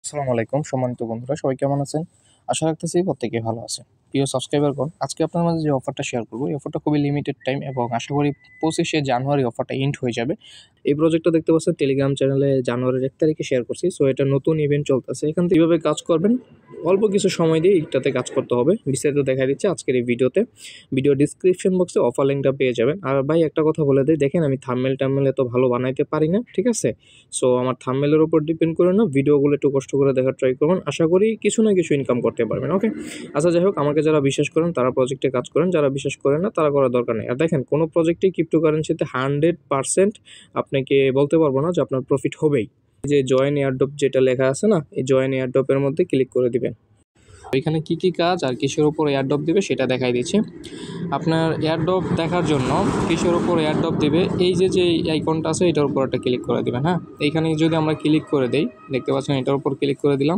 আসসালামু আলাইকুম সম্মানিত বন্ধুরা, সবাই কেমন আছেন? আশা রাখতেছি প্রত্যেকেই ভালো আছেন। প্রিয় সাবস্ক্রাইবারগণ, আজকে আপনার মাঝে যে অফারটা শেয়ার করব, এই অফারটা খুবই লিমিটেড টাইম এবং আশা করি 25শে জানুয়ারি অফারটা এন্ড হয়ে যাবে। এই প্রজেক্টটা দেখতে পাচ্ছেন টেলিগ্রাম চ্যানেলে জানুয়ারির 1 তারিখে শেয়ার করছি। সো এটা নতুন ইভেন্ট চলতেছে। এখান থেকে কিভাবে কাজ করবেন, অল্প কিছু সময় দিয়ে এটাতে কাজ করতে হবে। বিস্তারিত দেখা দিচ্ছে আজকের এই ভিডিওতে। ভিডিও ডিসক্রিপশন বক্সে অফার লিঙ্কটা পেয়ে যাবেন। আর ভাই একটা কথা বলে দেই, দেখেন আমি থাম্বনেল এত ভালো বানাইতে পারি না, ঠিক আছে? সো আমার থাম্বনেলের উপর ডিপেন্ড করে না, ভিডিওগুলো একটু কষ্ট করে দেখার ট্রাই করবেন। আশা করি কিছু না কিছু ইনকাম করতে পারবেন। ওকে, আচ্ছা যাই হোক, আমাকে যারা বিশ্বাস করেন তারা প্রজেক্টে কাজ করেন, যারা বিশ্বাস করেন না তারা করার দরকার নেই। আর দেখেন, কোনো প্রজেক্টেই ক্রিপ্টোকারেন্সিতে 100% আপনাকে বলতে পারবো না যে আপনার প্রফিট হবেই। যে জয়েন এয়ারড্রপ যেটা লেখা আছে না, এই জয়েন এয়ারড্রপের মধ্যে ক্লিক করে দিবেন। এখানে কি কি কাজ আর কিসের উপর এয়ারড্রপ দিবে সেটা দেখাই দিচ্ছি। আপনার এয়ারড্রপ দেখার জন্য কিসের উপর এয়ারড্রপ দিবে, এই যে আইকনটা আছে এটার উপর একটা ক্লিক করে দিবেন। হ্যাঁ, এইখানে যদি আমরা ক্লিক করে দেই, দেখতে পাচ্ছেন এটার উপর ক্লিক করে দিলাম।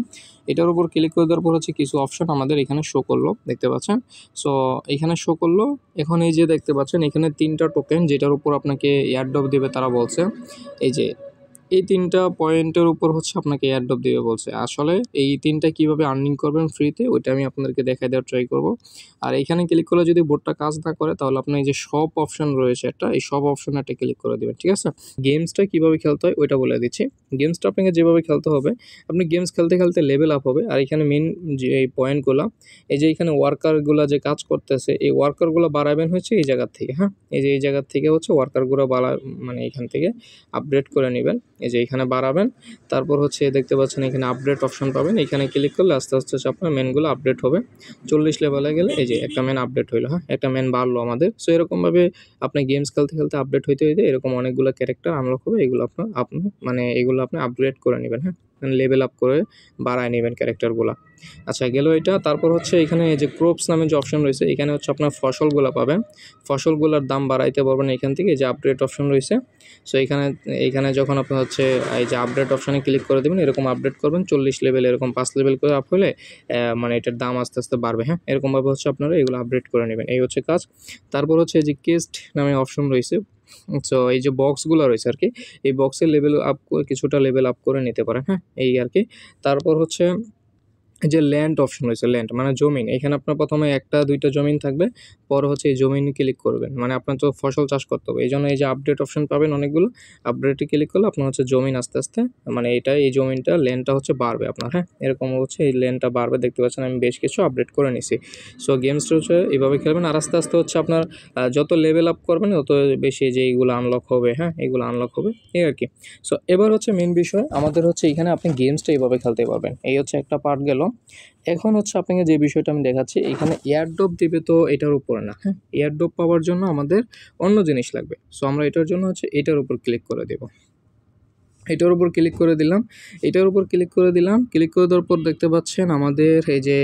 এটার উপর ক্লিক করে দেওয়ার পর হচ্ছে কিছু অপশন আমাদের এখানে শো করলো, দেখতে পাচ্ছেন। সো এখানে শো করলো। এখন এই যে দেখতে পাচ্ছেন এখানে 3টা টোকেন যেটার উপর আপনাকে এয়ারড্রপ দিবে তারা বলছে, এই যে এই 3টা পয়েন্টের উপর হচ্ছে আপনাকে এয়ারড্রপ দিবে বলছে। আসলে এই 3টা কীভাবে আর্নিং করবেন ফ্রিতে, ওইটা আমি আপনাদেরকে দেখাই দেওয়ার ট্রাই করব। আর এখানে ক্লিক করলে যদি বোর্ডটা কাজ না করে, তাহলে আপনার এই যে সব অপশন রয়েছে একটা, এই সব অপশনে একটা ক্লিক করে দেবেন, ঠিক আছে? গেমসটা কীভাবে খেলতে হয় ওইটা বলে দিচ্ছি। গেমসটা আপনাকে যেভাবে খেলতে হবে, আপনি গেমস খেলতে খেলতে লেভেল আপ হবে। আর এখানে মেন যে এই পয়েন্টগুলো, এই যে এখানে ওয়ার্কারগুলো যে কাজ করতেছে, এই ওয়ার্কারগুলো বাড়াবেন হচ্ছে এই জায়গার থেকে। হ্যাঁ, এই যে এই জায়গার থেকে হচ্ছে ওয়ার্কারগুলো মানে এখান থেকে আপগ্রেড করে নেবেন। এই যে এখানে বাড়াবেন, তারপর হচ্ছে দেখতে পাচ্ছেন এখানে আপডেট অপশন পাবেন। এখানে ক্লিক করলে আস্তে আস্তে হচ্ছে আপনার মেনগুলো আপডেট হবে। 40 লেভেলে গেলে এই যে একটা মেন আপডেট হইলো। হ্যাঁ, একটা মেন বাড়লো আমাদের। সো এরকমভাবে আপনি গেমস খেলতে খেলতে আপডেট হইতে হইতে এরকম অনেকগুলো ক্যারেক্টার আনলক হবে। এগুলো আপনি মানে এগুলো আপনি আপগ্রেড করে নেবেন। হ্যাঁ, লেভেল আপ করে বাড়ায় নেবেন ক্যারেক্টারগুলো। আচ্ছা, গেল এটা। তারপর হচ্ছে এখানে এই যে ক্রপস নামে যে অপশন রয়েছে, এখানে হচ্ছে আপনার ফসলগুলো পাবেন। ফসলগুলোর দাম বাড়াইতে পারবেন এখান থেকে। এই যে আপডেট অপশন রয়েছে, সো এইখানে যখন আপনি হচ্ছে এই যে আপডেট অপশানে ক্লিক করে দেবেন, এরকম আপডেট করবেন 40 লেভেল, এরকম 5 লেভেল করে আপ হলে মানে এটার দাম আস্তে আস্তে বাড়বে। হ্যাঁ, এরকমভাবে হচ্ছে আপনারা এগুলো আপডেট করে নেবেন। এই হচ্ছে কাজ। তারপর হচ্ছে এই যে কেস্ট নামে অপশন রয়েছে। সো এই যে বক্সগুলো রয়েছে আর কি, এই বক্সের লেভেল আপ করে কিছুটা লেভেল আপ করে নিতে পারেন। হ্যাঁ, এই আর কি। তারপর হচ্ছে এই যে ল্যান্ড অপশন রয়েছে, ল্যান্ড মানে জমিন। এখানে আপনার প্রথমে 1টা 2টা জমিন থাকবে, পরে হচ্ছে এই জমিনে ক্লিক করবেন। মানে আপনার তো ফসল চাষ করতে হবে, এই জন্য এই যে আপডেট অপশন পাবেন অনেকগুলো। আপডেটে ক্লিক করলে আপনার হচ্ছে জমিন আস্তে আস্তে মানে এই জমিনটা ল্যান্ডটা হচ্ছে বাড়বে আপনার। হ্যাঁ, এরকম হচ্ছে এই ল্যান্ডটা বাড়বে। দেখতে পাচ্ছেন আমি বেশ কিছু আপডেট করে নিছি। সো গেমসটা হচ্ছে এইভাবে খেলবেন। আর আস্তে আস্তে হচ্ছে আপনার যত লেভেল আপ করবেন তত বেশি যে এইগুলো আনলক হবে। হ্যাঁ, এইগুলো আনলক হবে, এই আর কি। সো এবার হচ্ছে মেন বিষয় আমাদের হচ্ছে এখানে আপনি গেমসটা এইভাবে খেলতে পারবেন। এই হচ্ছে একটা পার্ট গেল। এখন হচ্ছে আপনাকে যে বিষয়টা আমি দেখাচ্ছি, এখানে এয়ারড্রপ দিবে তো এটার উপরে না। হ্যাঁ, এয়ারড্রপ পাওয়ার জন্য আমাদের অন্য জিনিস লাগবে। সো আমরা এটার জন্য হচ্ছে এটার উপর ক্লিক করে দেব। এটার উপর ক্লিক করে দিলাম। এটার উপর ক্লিক করে দিলাম। ক্লিক করে দেওয়ার পর দেখতে পাচ্ছেন আমাদের এই যে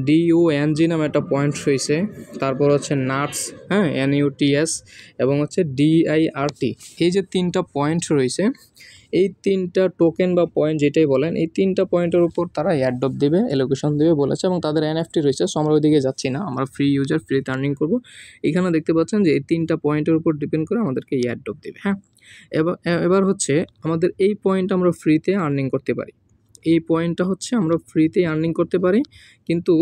DUNG নামে একটা পয়েন্ট রয়েছে। তারপর হচ্ছে নাটস, হ্যাঁ, NUTS, এবং হচ্ছে DIRT। এই যে 3টা পয়েন্ট রয়েছে, এই 3টা টোকেন বা পয়েন্ট যেটাই বলেন, এই 3টা পয়েন্টের উপর তারা এয়ারড্রপ দেবে, অ্যালোকেশন দেবে বলেছে, এবং তাদের NFT রয়েছে। সো আমরা ওইদিকে যাচ্ছি না, আমরা ফ্রি ইউজার, ফ্রিতে আর্নিং করবো। এখানে দেখতে পাচ্ছেন যে এই 3টা পয়েন্টের উপর ডিপেন্ড করে আমাদেরকে এয়ারড্রপ দেবে। হ্যাঁ, এবার হচ্ছে আমাদের এই পয়েন্ট আমরা ফ্রিতে আর্নিং করতে পারি। এই পয়েন্টটা হচ্ছে আমরা ফ্রিতে আর্নিং করতে পারি, কিন্তু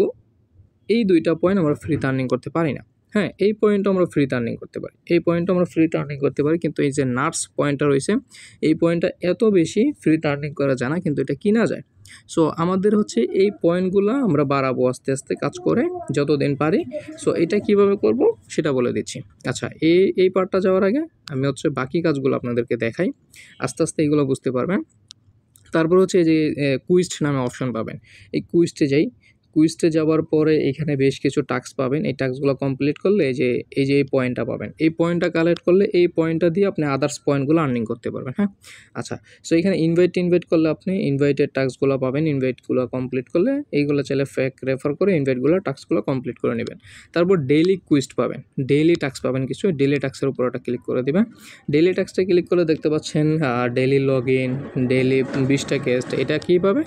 এই 2টা পয়েন্ট আমরা ফ্রিতে আর্নিং করতে পারি না। হ্যাঁ, এই পয়েন্টটা আমরা ফ্রিতে আর্নিং করতে পারি, এই পয়েন্টটা আমরা ফ্রিতে আর্নিং করতে পারি, কিন্তু এই যে নাটস পয়েন্টটা রয়েছে, এই পয়েন্টটা এত বেশি ফ্রিতে আর্নিং করা যায় না, কিন্তু এটা কিনা যায়। সো আমাদের হচ্ছে এই পয়েন্টগুলো আমরা বাড়াবো আস্তে আস্তে কাজ করে যতদিন পারি। সো এটা কিভাবে করব সেটা বলে দিচ্ছি। আচ্ছা, এই পার্টটা যাওয়ার আগে আমি হচ্ছে বাকি কাজগুলো আপনাদেরকে দেখাই, আস্তে আস্তে এগুলো বুঝতে পারবেন। তারপর হচ্ছে এই যে কুইস্ট নামে অপশন পাবেন, এই কুইস্টে যাই। কুইজতে যাওয়ার পরে এখানে বেশ কিছু টাস্ক পাবেন। এই টাস্কগুলো কমপ্লিট করলে এই পয়েন্টটা পাবেন। এই পয়েন্টটা কালেক্ট করলে এই পয়েন্টটা দিয়ে আপনি আদার্স পয়েন্টগুলো আর্নিং করতে পারবেন। হ্যাঁ, আচ্ছা। সো এখানে ইনভাইট করলে আপনি ইনভাইটের টাস্কগুলো পাবেন। ইনভাইটগুলো কমপ্লিট করলে এইগুলো চাইলে ফেক রেফার করে ইনভাইটগুলো টাস্কগুলো কমপ্লিট করে নেবেন। তারপর ডেইলি কুইস্ট পাবেন, ডেইলি টাস্ক পাবেন কিছু। ডেইলি টাস্কের উপর একটা ক্লিক করে দেবেন। ডেইলি টাস্কটা ক্লিক করলে দেখতে পাচ্ছেন ডেইলি লগ ইন, ডেইলি 20টা কেস্ট। এটা কীভাবে,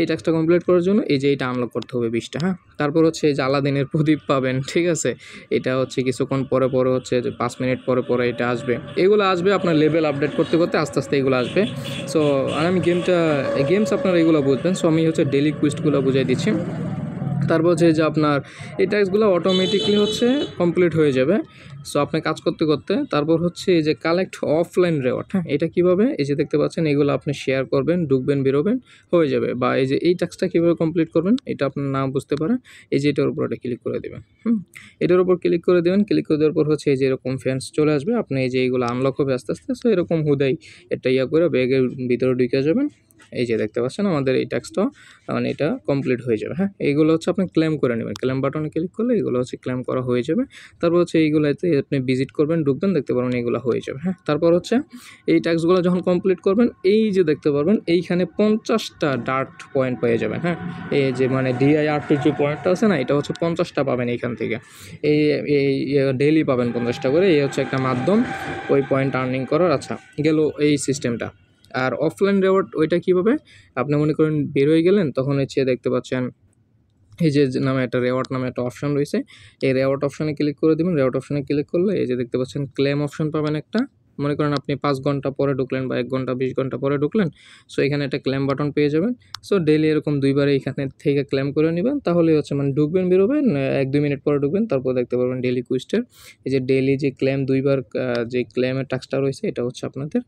এই টাস্কটা কমপ্লিট করার জন্য এই যে এটা আনলক করতে হবে 20টা। হ্যাঁ, তারপর হচ্ছে এই যে আলাদিনের প্রদীপ পাবেন, ঠিক আছে? এটা হচ্ছে কিছুক্ষণ পরে পরে হচ্ছে যে 5 মিনিট পরে পরে এটা আসবে। এগুলো আসবে আপনার লেভেল আপডেট করতে করতে আস্তে আস্তে এগুলো আসবে। সো আর আমি গেমস আপনারা এগুলো বুঝবেন। সো আমি হচ্ছে ডেইলি কুইস্টগুলো বুঝাই দিচ্ছি। তারপর হচ্ছে যে আপনার এই টাস্কগুলো অটোমেটিকলি হচ্ছে কমপ্লিট হয়ে যাবে। সো আপনি কাজ করতে করতে তারপর হচ্ছে এই যে কালেক্ট অফলাইন রেওয়ার্ড, হ্যাঁ, এটা কীভাবে, এই যে দেখতে পাচ্ছেন এগুলো আপনি শেয়ার করবেন, ঢুকবেন, বেরোবেন, হয়ে যাবে। বা এই যে এই টাস্কটা কীভাবে কমপ্লিট করবেন এটা আপনার না বুঝতে পারেন, এই যে এটার উপর একটা ক্লিক করে দেবেন। এটার উপর ক্লিক করে দেবেন। ক্লিক করে দেওয়ার পর হচ্ছে এই যে এরকম ফ্যান্স চলে আসবে, আপনি এই যে এইগুলো আনলক হবে আস্তে আস্তে। সো এরকম হুদাই একটা করে ব্যাগের ভিতরে ঢুকে যাবেন। এই যে দেখতে পাচ্ছেন আমাদের এই টাস্কটা মানে এটা কমপ্লিট হয়ে যাবে। হ্যাঁ, এইগুলো হচ্ছে আপনি ক্লেম করে নেবেন। ক্লেম বাটনে ক্লিক করলে এগুলো হচ্ছে ক্লেম করা হয়ে যাবে। তারপর হচ্ছে এইগুলোতে আপনি ভিজিট করবেন, ঢুকবেন, দেখতে পারবেন এগুলো হয়ে যাবে। হ্যাঁ, তারপর হচ্ছে এই টাস্কগুলো যখন কমপ্লিট করবেন, এই যে দেখতে পারবেন এইখানে 50টা ডার্ট পয়েন্ট পেয়ে যাবেন। হ্যাঁ, এই যে মানে DIRT যে পয়েন্টটা আছে না, এটা হচ্ছে 50টা পাবেন এইখান থেকে। এই এই ডেইলি পাবেন 50টা করে। এই হচ্ছে একটা মাধ্যম ওই পয়েন্ট আর্নিং করার। আচ্ছা, গেল এই সিস্টেমটা। আর অফলাইন রেওয়ার্ড ওইটা কীভাবে, আপনি মনে করেন বের হয়ে গেলেন, তখন হচ্ছে দেখতে পাচ্ছেন এই যে নামে একটা রেওয়ার্ড নামে একটা অপশন রয়েছে। এই রেওয়ার্ড অপশনে ক্লিক করে দেবেন। রেওয়ার্ড অপশনে ক্লিক করলে এই যে দেখতে পাচ্ছেন ক্লেম অপশন পাবেন একটা। মনে করেন আপনি 5 ঘন্টা পরে ঢুকলেন বা 1 ঘন্টা 20 ঘন্টা পরে ঢুকলেন। সো এখানে একটা ক্লেম বাটন পেয়ে যাবেন। সো ডেইলি এরকম 2বার এইখানে থেকে ক্লেম করে নেবেন, তাহলে হচ্ছে মানে ঢুকবেন, বেরোবেন, 1-2 মিনিট পরে ঢুকবেন, তারপর দেখতে পারবেন ডেইলি কুইস্টের এই যে ডেইলি যে ক্লেম 2বার যে ক্লেমের টাস্কটা রয়েছে, এটা হচ্ছে আপনাদের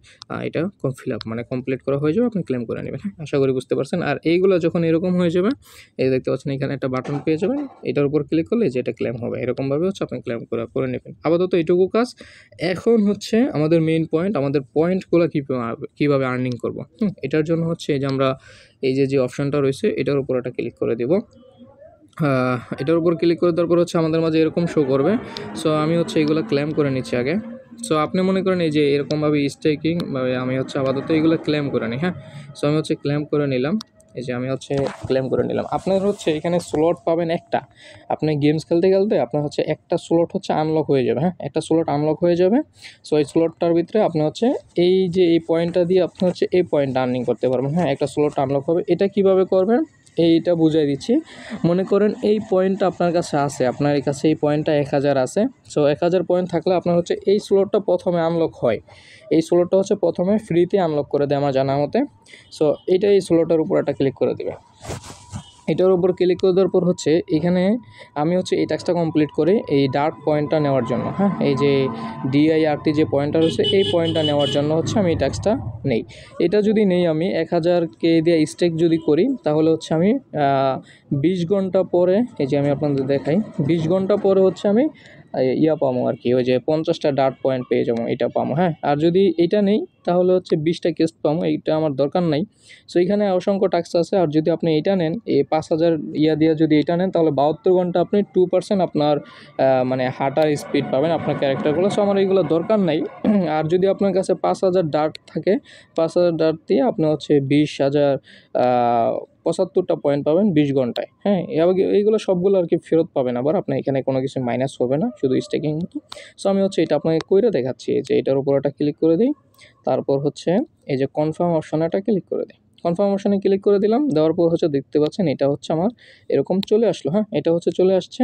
এটা ফিল আপ মানে কমপ্লিট করা হয়ে যাবে, আপনি ক্লেম করে নেবেন। হ্যাঁ, আশা করি বুঝতে পারছেন। আর এইগুলো যখন এরকম হয়ে যাবে, এই দেখতে পাচ্ছেন এখানে একটা বাটন পেয়ে যাবেন, এটার উপর ক্লিক করলে যেটা ক্লেম হবে, এরকমভাবে হচ্ছে আপনি ক্লেম করে নেবেন। আপাতত এইটুকু কাজ। এখন হচ্ছে আমাদের মেইন পয়েন্ট, আমাদের পয়েন্টগুলো কীভাবে আর্নিং করব। এটার জন্য হচ্ছে এই যে আমরা এই যে অপশনটা রয়েছে এটার উপর একটা ক্লিক করে দেব। এটার উপর ক্লিক করে দেওয়ার পর হচ্ছে আমাদের মাঝে এরকম শো করবে। সো আমি হচ্ছে এইগুলো ক্লেম করে নিচ্ছি আগে। সো আপনি মনে করেন এই যে এরকমভাবে স্টেকিং আমি হচ্ছে আপাতত এইগুলো ক্লেম করে নিই। হ্যাঁ, সো আমি হচ্ছে ক্লেম করে নিলাম। এই যে আমি হচ্ছে ক্লেম করে নিলাম। আপনার হচ্ছে এখানে স্লট পাবেন একটা। আপনি গেমস খেলতে খেলতে আপনার হচ্ছে একটা স্লট হচ্ছে আনলক হয়ে যাবে। হ্যাঁ, একটা স্লট আনলক হয়ে যাবে। সো এই স্লটটার ভিতরে আপনি হচ্ছে এই যে এই পয়েন্টটা দিয়ে আপনি হচ্ছে এই পয়েন্ট আর্নিং করতে পারবেন। হ্যাঁ, একটা স্লট আনলক হবে। এটা কিভাবে করবেন এইটা বুঝাই দিচ্ছি। মনে করেন এই পয়েন্টটা আপনার কাছে আছে, আপনার কাছে এই পয়েন্টটা 1000 আছে। সো 1000 পয়েন্ট থাকলে আপনার হচ্ছে এই স্লটটা প্রথমে আনলক হয়। এই স্লটটা হচ্ছে প্রথমে ফ্রিতে আনলক করে দেয় আমার জানা মতে। সো এইটা এই স্লটের উপর একটা ক্লিক করে দেবে। এটার উপর ক্লিক করে দেওয়ার পর হচ্ছে এখানে আমি হচ্ছে এই টাস্কটা কমপ্লিট করে এই ডার্ট পয়েন্টটা নেওয়ার জন্য, হ্যাঁ, এই যে DIRT যে পয়েন্টটা রয়েছে এই পয়েন্টটা নেওয়ার জন্য হচ্ছে আমি এই টাস্কটা নেই। এটা যদি নেই আমি 1000K দিয়ে স্টেক যদি করি, তাহলে হচ্ছে আমি 20 ঘন্টা পরে, এই যে আমি আপনাদের দেখাই, 20 ঘন্টা পরে হচ্ছে আমি পাবো আর কি, ওই যে 50টা ডার্ট পয়েন্ট পেয়ে যাবো, এটা পাবো। হ্যাঁ, আর যদি এটা নেই তাহলে হচ্ছে 20টা কেস্ট পাবো, এইটা আমার দরকার নাই। সো এখানে অসংখ্য টাস্ক আছে। আর যদি আপনি এটা নেন, এই 5000 দিয়ে যদি এটা নেন, তাহলে 72 ঘন্টা আপনি 2% আপনার মানে হাঁটার স্পিড পাবেন আপনার ক্যারেক্টারগুলো। সো আমার এইগুলো দরকার নাই। আর যদি আপনার কাছে 5000 ডার্ট থাকে, 5000 ডার্ট দিয়ে আপনি হচ্ছে 75টা পয়েন্ট পাবেন 20 ঘন্টায়। হ্যাঁ, এইগুলো সবগুলো আর কি ফেরত পাবেন। আবার আপনার এখানে কোনো কিছু মাইনাস হবে না, শুধু স্টেকিং মতো। সো আমি হচ্ছে এটা আপনাকে কইরে দেখাচ্ছি। এই যে এটার উপর একটা ক্লিক করে দিই। তারপর হচ্ছে এই যে কনফার্ম অপশনে একটা ক্লিক করে দিই। কনফার্ম অপশনে ক্লিক করে দিলাম। দেওয়ার পর হচ্ছে দেখতে পাচ্ছেন এটা হচ্ছে আমার এরকম চলে আসলো। হ্যাঁ, এটা হচ্ছে চলে আসছে।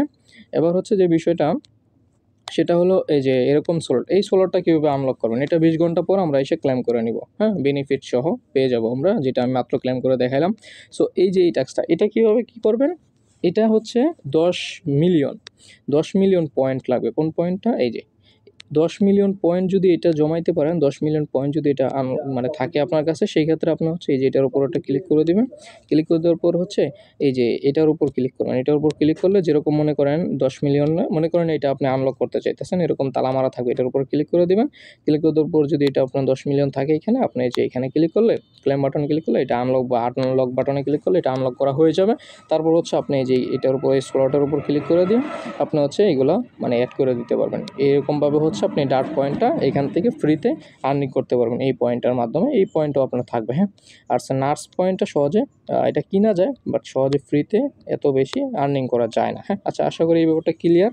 এবার হচ্ছে যে বিষয়টা সেটা হলো এই যে এরকম স্লট, এই স্লটটা কীভাবে আনলক করবেন, এটা 20 ঘন্টা পর আমরা এসে ক্লেম করে নিব। হ্যাঁ, বেনিফিট সহ পেয়ে যাব আমরা, যেটা আমি মাত্র ক্লেম করে দেখাইলাম। সো এই যে এই টাস্কটা, এটা কীভাবে কী করবেন, এটা হচ্ছে 10 মিলিয়ন পয়েন্ট লাগবে। কোন পয়েন্টটা, এই যে 10 মিলিয়ন পয়েন্ট যদি এটা জমাইতে পারেন, 10 মিলিয়ন পয়েন্ট যদি এটা মানে থাকে আপনার কাছে, সেই ক্ষেত্রে আপনি হচ্ছে এই যে এটার উপর একটা ক্লিক করে দেবেন। ক্লিক করে দেওয়ার পর হচ্ছে এই যে এটার উপর ক্লিক করবেন। এটার উপর ক্লিক করলে যেরকম মনে করেন 10 মিলিয়ন না, মনে করেন এটা আপনি আনলক করতে চাইতেছেন, এরকম তালা মারা থাকবে, এটার উপর ক্লিক করে দেবেন। ক্লিক করে দেওয়ার পর যদি এটা আপনার 10 মিলিয়ন থাকে এখানে, আপনি যে এখানে ক্লিক করলে ক্লেম বাটন ক্লিক করলে এটা আনলক বা আনলক বাটনে ক্লিক করলে এটা আনলক করা হয়ে যাবে। তারপর হচ্ছে আপনি এই যে এটার উপর এই স্লটের উপর ক্লিক করে দিয়ে আপনি হচ্ছে এগুলো মানে অ্যাড করে দিতে পারবেন। এরকমভাবে হচ্ছে আপনি ডার্ট পয়েন্টটা এখান থেকে ফ্রিতে আর্নিং করতে পারবেন এই পয়েন্টের মাধ্যমে। এই পয়েন্টও আপনার থাকবে। হ্যাঁ, আর নার্স পয়েন্টটা সহজে এটা কিনা যায়, বাট সহজে ফ্রিতে এত বেশি আর্নিং করা যায় না। হ্যাঁ, আচ্ছা, আশা করি এই ব্যাপারটা ক্লিয়ার।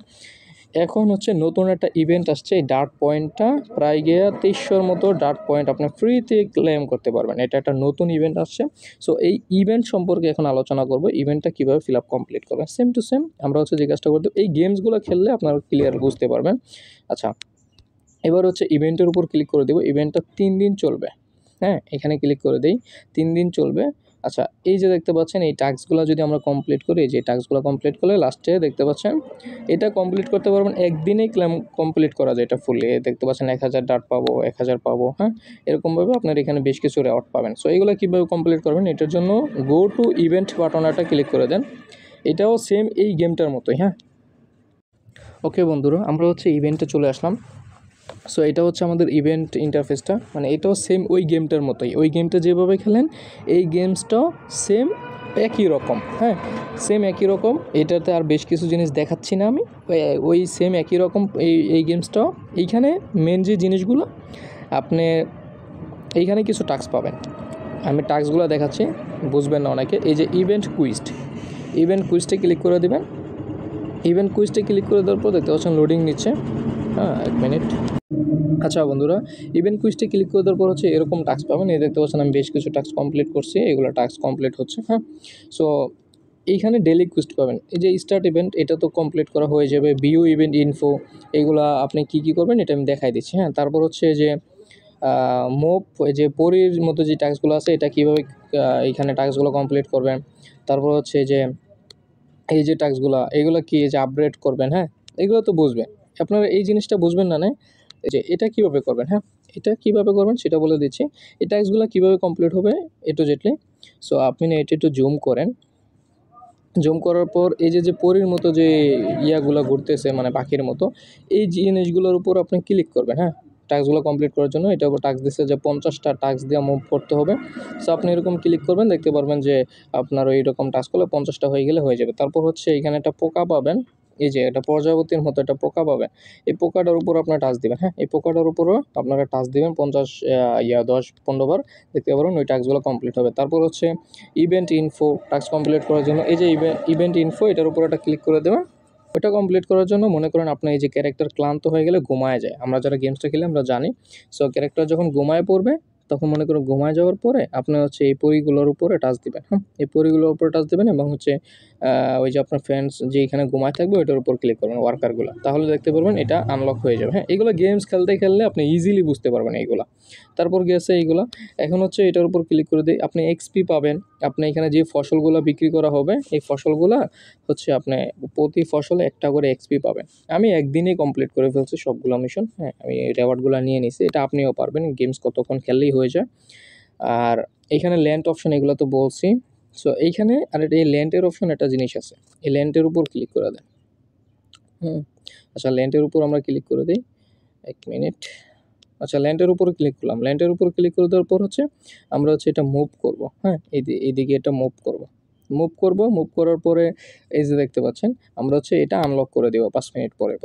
এখন হচ্ছে নতুন একটা ইভেন্ট আসছে, এই ডার্ট পয়েন্টটা প্রায় গিয়ে 2300 মতো ডার্ট পয়েন্ট আপনি ফ্রিতে ক্লেম করতে পারবেন। এটা একটা নতুন ইভেন্ট আসছে। সো এই ইভেন্ট সম্পর্কে এখন আলোচনা করবো, ইভেন্টটা কীভাবে ফিল আপ কমপ্লিট করবেন। সেম টু সেম আমরা হচ্ছে যে কাজটা করতে, এই গেমসগুলো খেললে আপনারা ক্লিয়ার বুঝতে পারবেন। আচ্ছা, এবার হচ্ছে ইভেন্টের উপর ক্লিক করে দেবো। ইভেন্টটা 3 দিন চলবে। হ্যাঁ, এখানে ক্লিক করে দেই, 3 দিন চলবে। আচ্ছা, এই যে দেখতে পাচ্ছেন এই টাস্কগুলো যদি আমরা কমপ্লিট করি, যে টাস্কগুলো কমপ্লিট করলে লাস্টে দেখতে পাচ্ছেন এটা কমপ্লিট করতে পারবেন একদিনেই ক্লেম কমপ্লিট করা যায় এটা ফুললি। দেখতে পাচ্ছেন 1000 ডার্ট পাবো, 1000 পাবো। হ্যাঁ, এরকমভাবে আপনার এখানে বেশ কিছু রেওয়ার্ড পাবেন। সো এইগুলো কীভাবে কমপ্লিট করবেন, এটার জন্য গো টু ইভেন্ট বাটনটা ক্লিক করে দেন। এটাও সেম এই গেমটার মতোই। হ্যাঁ, ওকে বন্ধুরা, আমরা হচ্ছে ইভেন্টে চলে আসলাম। সো এটা হচ্ছে আমাদের ইভেন্ট ইন্টারফেসটা, মানে এটাও সেম ওই গেমটার মতোই। ওই গেমটা যেভাবে খেলেন এই গেমসটাও সেম একই রকম। হ্যাঁ, সেম একই রকম। এটাতে আর বেশ কিছু জিনিস দেখাচ্ছি না আমি, ওই সেম একই রকম এই গেমসটাও। এইখানে মেন যে জিনিসগুলো আপনি এইখানে কিছু টাস্ক পাবেন, আমি টাস্কগুলো দেখাচ্ছি, বুঝবেন না অনেকে। এই যে ইভেন্ট কুইজটে ক্লিক করে দেবেন। ইভেন্ট কুইজটে ক্লিক করে দেওয়ার পর দেখতে পাচ্ছেন লোডিং নিচ্ছে। হ্যাঁ, 1 মিনিট। আচ্ছা বন্ধুরা, ইভেন্ট কুইজটে ক্লিক করে দেওয়ার পর হচ্ছে এরকম টাস্ক পাবেন। এই দেখতে পাচ্ছেন আমি বেশ কিছু টাস্ক কমপ্লিট করছি, এগুলো টাস্ক কমপ্লিট হচ্ছে। হ্যাঁ, সো এইখানে ডেইলি কুইজ পাবেন। এই যে স্টার্ট ইভেন্ট, এটা তো কমপ্লিট করা হয়ে যাবে। ভিউ ইভেন্ট ইনফো, এগুলা আপনি কী করবেন এটা আমি দেখাই দিচ্ছি। হ্যাঁ, তারপর হচ্ছে যে মোপ, যে পরীর মতো যে টাস্কগুলো আছে এটা কীভাবে এইখানে টাস্কগুলো কমপ্লিট করবেন। তারপর হচ্ছে যে এই যে টাস্কগুলো, এগুলো কি যে আপগ্রেড করবেন। হ্যাঁ, এগুলো তো বুঝবেন আপনারা, এই জিনিসটা বুঝবেন না যে এটা কীভাবে করবেন। হ্যাঁ, এটা কীভাবে করবেন সেটা বলে দিচ্ছি। এই টাস্কগুলো কীভাবে কমপ্লিট হবে একটু জেটলি। সো আপনি এটা একটু জুম করেন। জুম করার পর এই যে পরীর মতো যে ইয়াগুলো ঘুরতেছে, মানে পাখির মতো, এই জিনিসগুলোর উপর আপনি ক্লিক করবেন। হ্যাঁ, টাস্কগুলো কমপ্লিট করার জন্য এটার উপর টাস্ক দিচ্ছে যে 50টা টাস্ক দিয়ে মুভ করতে হবে। সো আপনি এরকম ক্লিক করবেন, দেখতে পারবেন যে আপনার ওই রকম টাস্ক করলে 50টা হয়ে গেলে হয়ে যাবে। তারপর হচ্ছে এখানে একটা পোকা পাবেন, এই যে এটা প্রজাপতির মতো একটা পোকা পাবেন। এই পোকাটার উপর আপনারা টাচ দিবেন। হ্যাঁ, এই পোকাটার উপরও আপনারা টাচ দিবেন 10-15 বার, দেখতে পারবেন ওই টাস্কগুলো কমপ্লিট হবে। তারপর হচ্ছে ইভেন্ট ইনফো, টাস্ক কমপ্লিট করার জন্য এই যে ইভেন্ট ইনফো, এটার উপর একটা ক্লিক করে দেবেন। ওটা কমপ্লিট করার জন্য মনে করেন আপনার এই যে ক্যারেক্টার ক্লান্ত হয়ে গেলে ঘুমায় যায়, আমরা যারা গেমসটা খেলি আমরা জানি। সো ক্যারেক্টার যখন ঘুমায় পড়বে, তখন মনে করুন ঘুমায় যাওয়ার পরে আপনার হচ্ছে এই পরীগুলোর উপরে টাচ দিবেন। হ্যাঁ, এই পরীগুলোর উপরে টাচ দেবেন এবং হচ্ছে ওই যে আপনার ফ্রেন্ডস যে এখানে ঘুমায় থাকবে ওইটার উপর ক্লিক করবেন, ওয়ার্কারগুলো, তাহলে দেখতে পারবেন এটা আনলক হয়ে যাবে। হ্যাঁ, এগুলো গেমস খেললে আপনি ইজিলি বুঝতে পারবেন এইগুলো। তারপর গেছে এইগুলো। এখন হচ্ছে এটার উপর ক্লিক করে দিই, আপনি এক্সপি পাবেন। আপনি এখানে যে ফসলগুলো বিক্রি করা হবে এই ফসলগুলো হচ্ছে আপনি প্রতি ফসলে 1টা করে এক্সপি পাবেন। আমি একদিনেই কমপ্লিট করে ফেলছি সবগুলো মিশন। হ্যাঁ, আমি রেওয়ার্ডগুলো নিয়ে নিছি। এটা আপনিও পারবেন, গেমস কতক্ষণ খেললেই হয়ে যায়। আর এইখানে ল্যান্ড অপশন, এগুলো তো বলছি। সো এইখানে আর এই ল্যান্ডের অপশন একটা জিনিস আছে, এই ল্যান্ডের উপর ক্লিক করে দেন। আচ্ছা, ল্যান্ডের উপর আমরা ক্লিক করে দিই, 1 মিনিট। আচ্ছা, ল্যান্ডের উপরে ক্লিক করলাম। ল্যান্ডের উপর ক্লিক করে দেওয়ার পর হচ্ছে আমরা হচ্ছে এটা মুভ করব। হ্যাঁ, এইদিকে এটা মুভ করব। মুভ করার পরে এই যে দেখতে পাচ্ছেন আমরা হচ্ছে এটা আনলক করে দেবো 5 মিনিট পরে।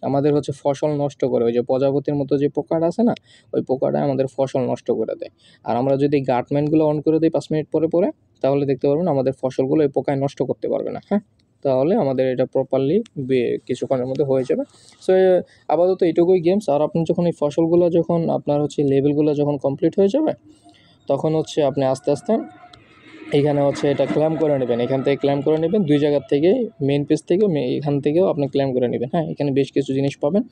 আমাদের হচ্ছে ফসল নষ্ট করে, ওই যে প্রজাপতির মতো যে পোকাটা আছে না, ওই পোকাটা আমাদের ফসল নষ্ট করে দেয়। আর আমরা যদি গার্ডম্যানগুলো অন করে দিই 5 মিনিট পরে, তাহলে দেখতে পারবেন আমাদের ফসলগুলো এই পোকায় নষ্ট করতে পারবে না। হ্যাঁ, তাহলে আমাদের এটা প্রপারলি কিছুক্ষণের মধ্যে হয়ে যাবে। সো আপাতত এইটুকুই গেমস। আর আপনি যখন এই ফসলগুলো যখন আপনার হচ্ছে লেভেলগুলো যখন কমপ্লিট হয়ে যাবে, তখন হচ্ছে আপনি আস্তে আস্তে এখানে হচ্ছে এটা ক্লেম করে নেবেন। এখান থেকে ক্লেম করে নেবেন 2 জায়গার থেকে, মেইন পেজ থেকেও, এখান থেকেও আপনি ক্লেম করে নেবেন। হ্যাঁ, এখানে বেশ কিছু জিনিস পাবেন।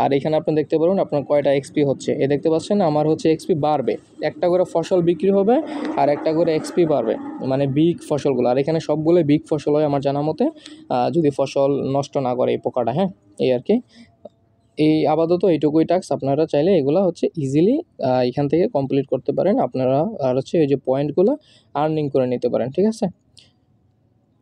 আর এখানে আপনি দেখতে পারবেন আপনার কয়টা এক্সপি হচ্ছে। দেখতে পাচ্ছেন আমার হচ্ছে এক্সপি বাড়বে, 1টা করে ফসল বিক্রি হবে আর 1টা করে এক্সপি বাড়বে, মানে বিগ ফসলগুলো। আর এখানে সবগুলোই বিগ ফসল হয় আমার জানা মতে, যদি ফসল নষ্ট না করে এই পোকাটা। হ্যাঁ, এই আর কি। এই আপাতত এইটুকুই টাস্ক, আপনারা চাইলে এগুলো হচ্ছে ইজিলি এখান থেকে কমপ্লিট করতে পারেন আপনারা। আর হচ্ছে এই যে পয়েন্টগুলো আর্নিং করে নিতে পারেন, ঠিক আছে।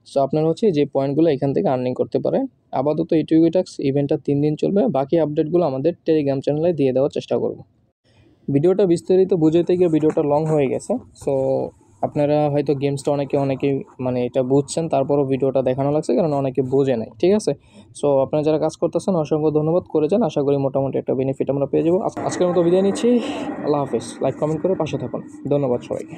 সো আপনারা হচ্ছে যে পয়েন্টগুলো এখান থেকে আর্নিং করতে পারেন। আপাতত এইটুকুই টাস্ক। ইভেন্টটা 3 দিন চলবে, বাকি আপডেটগুলো আমাদের টেলিগ্রাম চ্যানেলে দিয়ে দেওয়ার চেষ্টা করব। ভিডিওটা বিস্তারিত বুঝাতে গিয়ে ভিডিওটা লং হয়ে গেছে। সো আপনারা হয়তো গেমসটা অনেকে মানে এটা বুঝছেন, তারপরও ভিডিওটা দেখানো লাগছে কারণ অনেকে বোঝে নাই, ঠিক আছে। সো আপনারা যারা কাজ করতেছেন অসংখ্য ধন্যবাদ, করে যান। আশা করি মোটামুটি একটা বেনিফিট আমরা পেয়ে যাবো। আজকের মতো বিদায় নিচ্ছি। আল্লাহ হাফেজ। লাইক কমেন্ট করে পাশে থাকুন। ধন্যবাদ সবাইকে।